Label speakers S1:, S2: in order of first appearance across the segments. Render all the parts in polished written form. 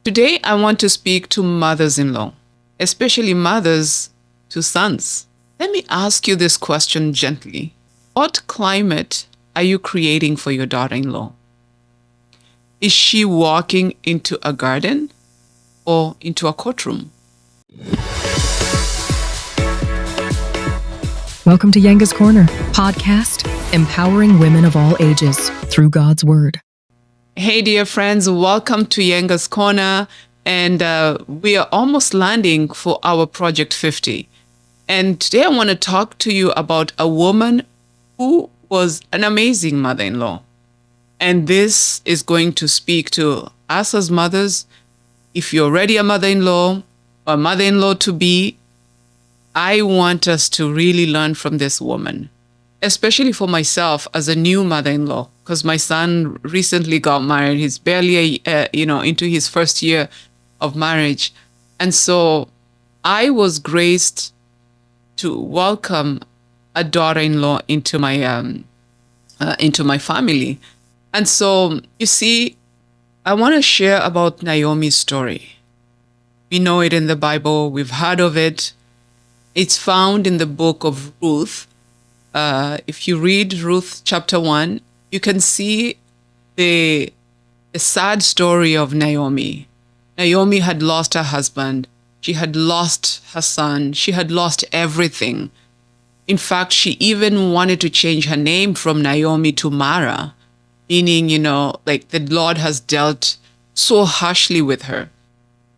S1: Today, I want to speak to mothers-in-law, especially mothers to sons. Let me ask you this question gently. What climate are you creating for your daughter-in-law? Is she walking into a garden or into a courtroom?
S2: Welcome to Yenga's Corner, podcast empowering women of all ages through God's Word.
S1: Hey, dear friends, welcome to Yenga's Corner. And we are almost landing for our Project 50. And today I want to talk to you about a woman who was an amazing mother-in-law. And this is going to speak to us as mothers. If you're already a mother-in-law or mother-in-law to be, I want us to really learn from this woman, especially for myself as a new mother-in-law, because my son recently got married. He's barely, into his first year of marriage. And so I was graced to welcome a daughter-in-law into my family. And so, you see, I want to share about Naomi's story. We know it in the Bible. We've heard of it. It's found in the book of Ruth. If you read Ruth chapter 1, you can see the sad story of Naomi. Naomi had lost her husband. She had lost her son. She had lost everything. In fact, she even wanted to change her name from Naomi to Mara, meaning, like the Lord has dealt so harshly with her.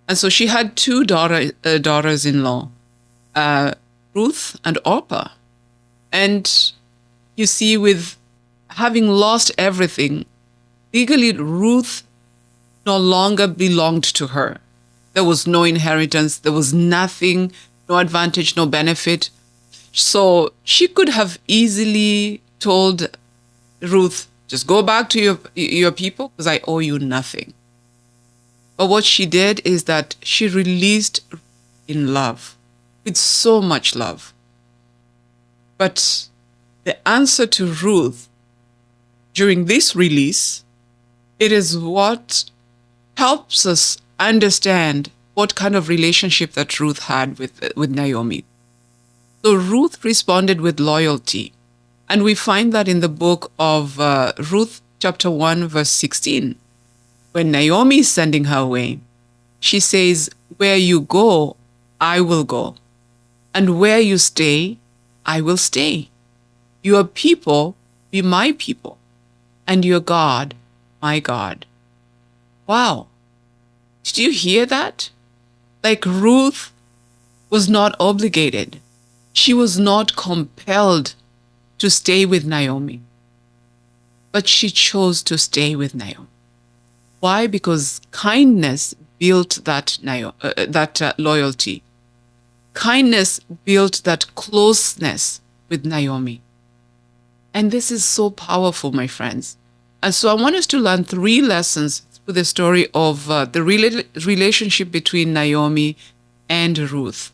S1: And so she had two daughters-in-law, Ruth and Orpah. And you see, with having lost everything, legally Ruth no longer belonged to her. There was no inheritance. There was nothing, no advantage, no benefit. So she could have easily told Ruth, just go back to your people because I owe you nothing. But what she did is that she released in love, with so much love. But the answer to Ruth during this release, it is what helps us understand what kind of relationship that Ruth had with Naomi. So Ruth responded with loyalty. And we find that in the book of Ruth chapter 1, verse 16. When Naomi is sending her away, she says, where you go, I will go. And where you stay, I will stay. Your people be my people, and your God, my God. Wow. Did you hear that? Like Ruth was not obligated. She was not compelled to stay with Naomi. But she chose to stay with Naomi. Why? Because kindness built that loyalty. Kindness built that closeness with Naomi. And this is so powerful, my friends. And so I want us to learn 3 lessons with the story of the relationship between Naomi and Ruth.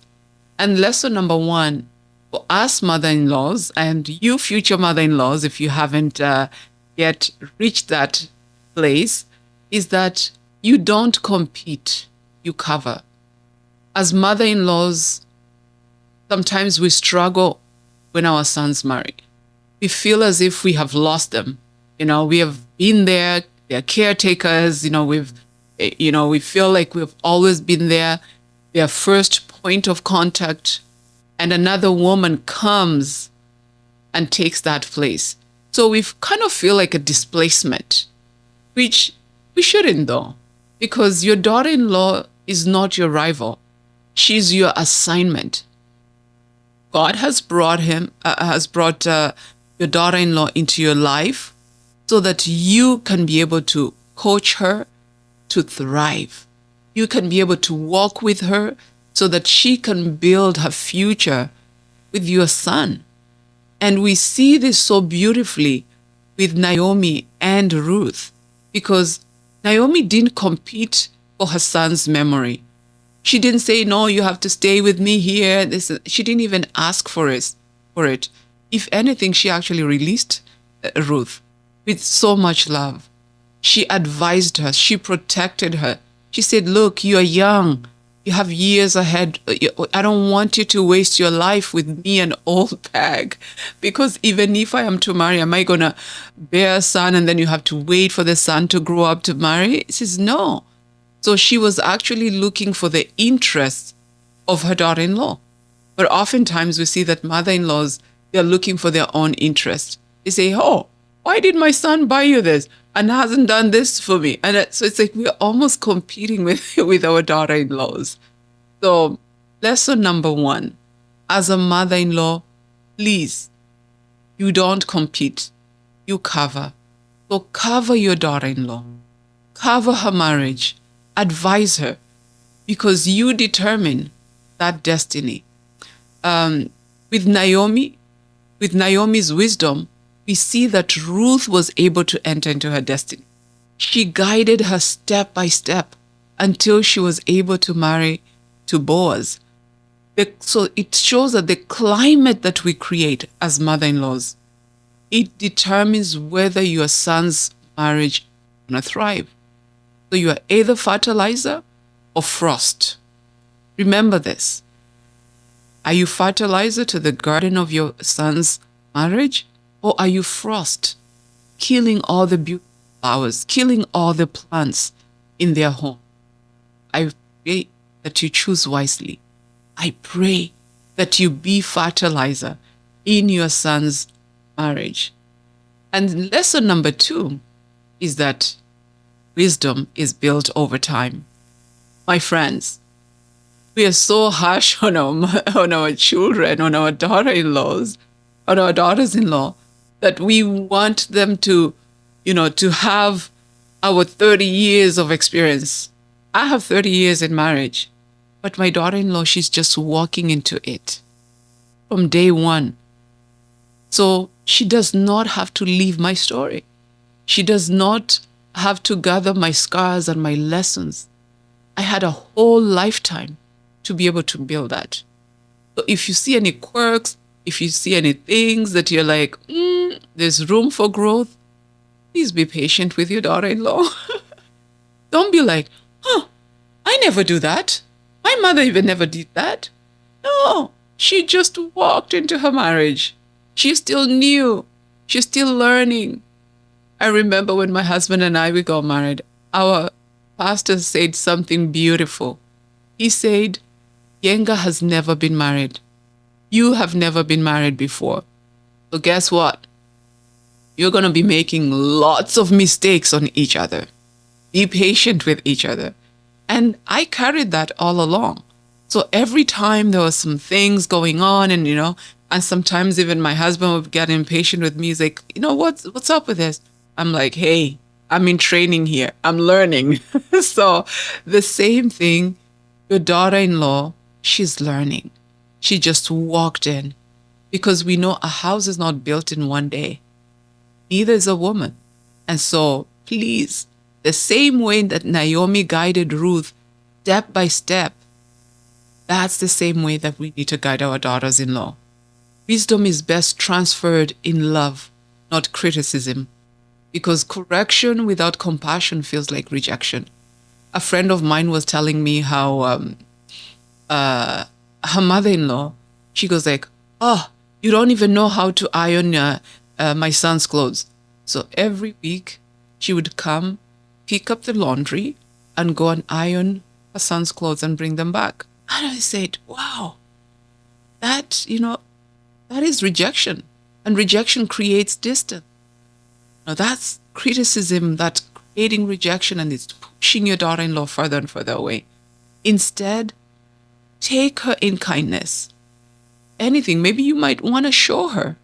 S1: And lesson number 1, for us mother-in-laws and you future mother-in-laws, if you haven't yet reached that place, is that you don't compete, you cover. As mother-in-laws, sometimes we struggle when our sons marry. We feel as if we have lost them. We have been there, they're caretakers, we feel like we've always been there, their first point of contact, and another woman comes and takes that place. So we kind of feel like a displacement, which we shouldn't though, because your daughter-in-law is not your rival. She's your assignment. God has brought your daughter-in-law into your life so that you can be able to coach her to thrive. You can be able to walk with her so that she can build her future with your son. And we see this so beautifully with Naomi and Ruth, because Naomi didn't compete for her son's memory. She didn't say, no, you have to stay with me here. She didn't even ask for it. If anything, she actually released Ruth with so much love. She advised her. She protected her. She said, look, you're young. You have years ahead. I don't want you to waste your life with me, an old bag. Because even if I am to marry, am I going to bear a son and then you have to wait for the son to grow up to marry? He says, no. So she was actually looking for the interests of her daughter-in-law. But oftentimes we see that mother-in-laws, they're looking for their own interest. They say, oh, why did my son buy you this and hasn't done this for me? And so it's like we're almost competing with our daughter-in-laws. So lesson number 1, as a mother-in-law, please, you don't compete, you cover. So cover your daughter-in-law, cover her marriage, advise her, because you determine that destiny. With Naomi, with Naomi's wisdom, we see that Ruth was able to enter into her destiny. She guided her step by step until she was able to marry to Boaz. So it shows that the climate that we create as mother-in-laws, it determines whether your son's marriage is going to thrive. So you are either fertilizer or frost. Remember this. Are you fertilizer to the garden of your son's marriage? Or are you frost, killing all the beautiful flowers, killing all the plants in their home? I pray that you choose wisely. I pray that you be fertilizer in your son's marriage. And lesson number 2 is that wisdom is built over time. My friends, we are so harsh on our children, on our daughter-in-laws, on our daughters-in-law, that we want them to have our 30 years of experience. I have 30 years in marriage, but my daughter-in-law, she's just walking into it from day 1. So she does not have to leave my story. She does not have to gather my scars and my lessons. I had a whole lifetime to be able to build that. So if you see any quirks, if you see any things that you're like, there's room for growth, please be patient with your daughter-in-law. Don't be like, I never do that. My mother even never did that. No, she just walked into her marriage. She's still new. She's still learning. I remember when my husband and we got married, our pastor said something beautiful. He said, Yenga has never been married. You have never been married before. So guess what? You're going to be making lots of mistakes on each other. Be patient with each other. And I carried that all along. So every time there was some things going on and sometimes even my husband would get impatient with me. He's like, what's up with this? I'm like, hey, I'm in training here. I'm learning. So the same thing, your daughter-in-law, she's learning. She just walked in, because we know a house is not built in one day. Neither is a woman. And so please, the same way that Naomi guided Ruth step by step, that's the same way that we need to guide our daughters-in-law. Wisdom is best transferred in love, not criticism, because correction without compassion feels like rejection. A friend of mine was telling me how her mother-in-law, she goes like, you don't even know how to iron my son's clothes. So every week she would come, pick up the laundry and go and iron her son's clothes and bring them back. And I said, wow, that is rejection. And rejection creates distance. Now that's criticism, that's creating rejection, and it's pushing your daughter-in-law further and further away. Instead, take her in kindness. Anything, maybe you might want to show her.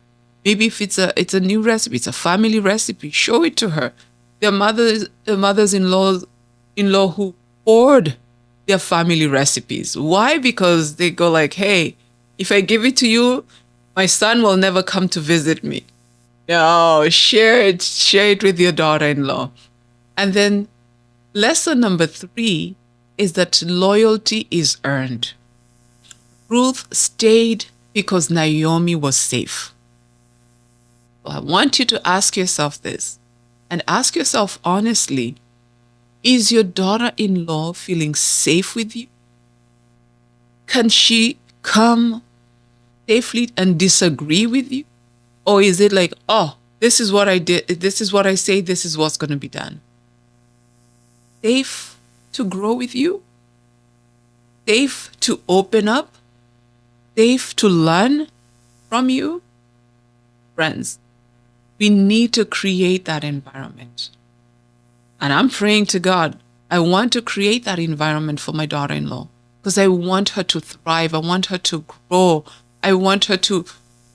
S1: Maybe if it's a new recipe, it's a family recipe, show it to her. Their mothers-in-law who hoard their family recipes. Why? Because they go like, hey, if I give it to you, my son will never come to visit me. No, share it with your daughter-in-law. And then lesson number 3 is that loyalty is earned. Ruth stayed because Naomi was safe. So I want you to ask yourself this, and ask yourself honestly, Is your daughter-in-law feeling safe with you? Can she come safely and disagree with you? Or is it like, oh, this is what I did, this is what I say, this is what's going to be done? Safe to grow with you? Safe to open up? Safe to learn from you? Friends, we need to create that environment. And I'm praying to God, I want to create that environment for my daughter-in-law because I want her to thrive. I want her to grow. I want her to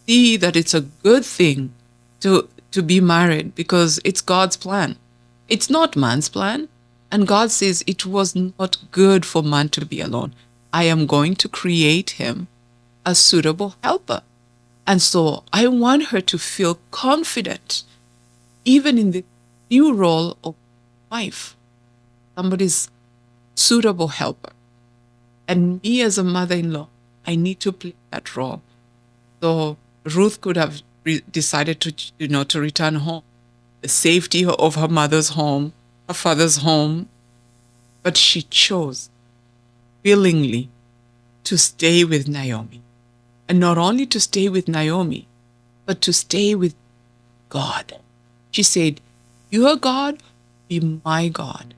S1: see that it's a good thing to be married because it's God's plan. It's not man's plan. And God says it was not good for man to be alone. I am going to create him a suitable helper. And so I want her to feel confident, even in the new role of wife, somebody's suitable helper. And me as a mother-in-law, I need to play that role. So Ruth could have decided to return home, the safety of her mother's home, her father's home, but she chose willingly to stay with Naomi. And not only to stay with Naomi, but to stay with God. She said, your God be my God.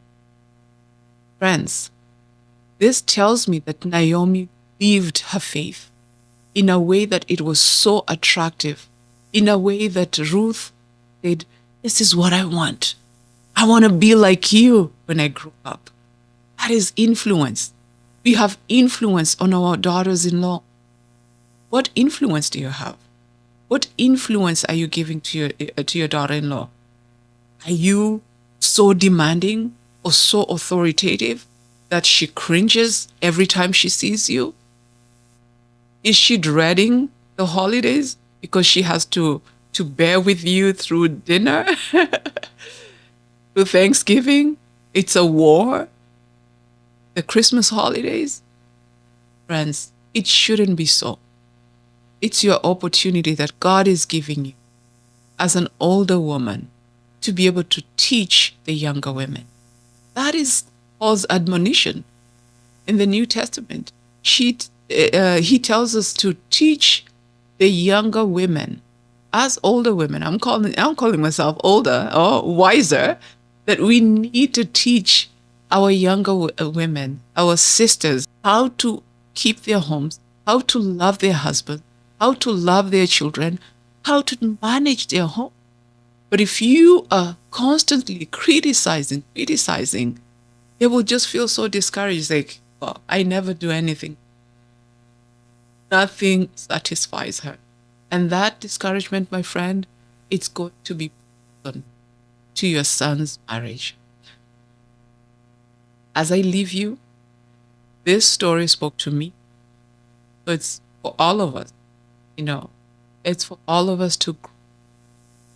S1: Friends, this tells me that Naomi lived her faith in a way that it was so attractive, in a way that Ruth said, this is what I want. I want to be like you when I grow up. That is influence. We have influence on our daughters-in-law. What influence do you have? What influence are you giving to your daughter-in-law? Are you so demanding or so authoritative that she cringes every time she sees you? Is she dreading the holidays because she has to bear with you through dinner? Through Thanksgiving? It's a war? The Christmas holidays? Friends, it shouldn't be so. It's your opportunity that God is giving you as an older woman to be able to teach the younger women. That is Paul's admonition in the New Testament. He tells us to teach the younger women as older women. I'm calling myself older or wiser, that we need to teach our younger women, our sisters, how to keep their homes, how to love their husband, how to love their children, how to manage their home. But if you are constantly criticizing, they will just feel so discouraged, like, oh, I never do anything. Nothing satisfies her. And that discouragement, my friend, it's going to be put to your son's marriage. As I leave you, this story spoke to me. So it's for all of us. It's for all of us to grow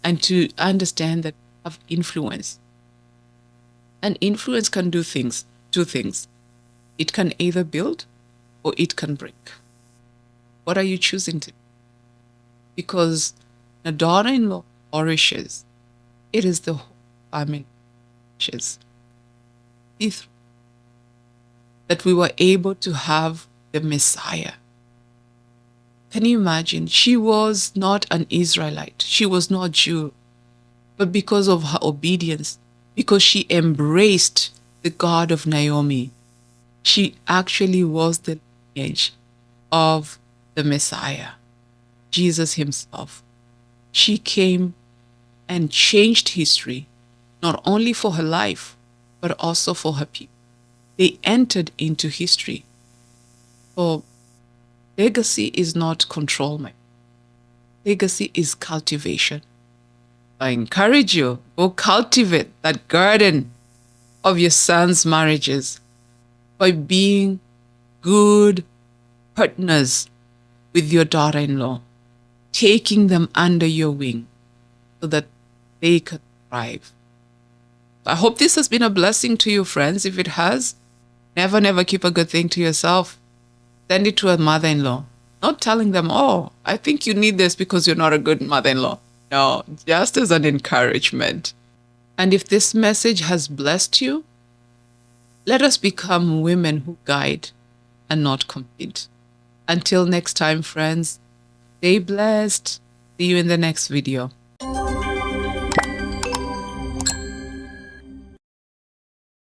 S1: and to understand that we have influence. And influence can do two things. It can either build or it can break. What are you choosing to do? Because a daughter-in-law flourishes, it is the whole family flourishes. That we were able to have the Messiah. Can you imagine? She was not an Israelite. She was not Jew. But because of her obedience, because she embraced the God of Naomi, she actually was the lineage of the Messiah, Jesus himself. She came and changed history, not only for her life, but also for her people. They entered into history. So legacy is not control, my legacy is cultivation. I encourage you, go cultivate that garden of your son's marriages by being good partners with your daughter-in-law, taking them under your wing so that they can thrive. I hope this has been a blessing to you, friends. If it has, never keep a good thing to yourself. Send it to a mother-in-law. Not telling them, oh, I think you need this because you're not a good mother-in-law. No, just as an encouragement. And if this message has blessed you, Let us become women who guide and not compete. Until next time, friends, stay blessed. See you in the next video.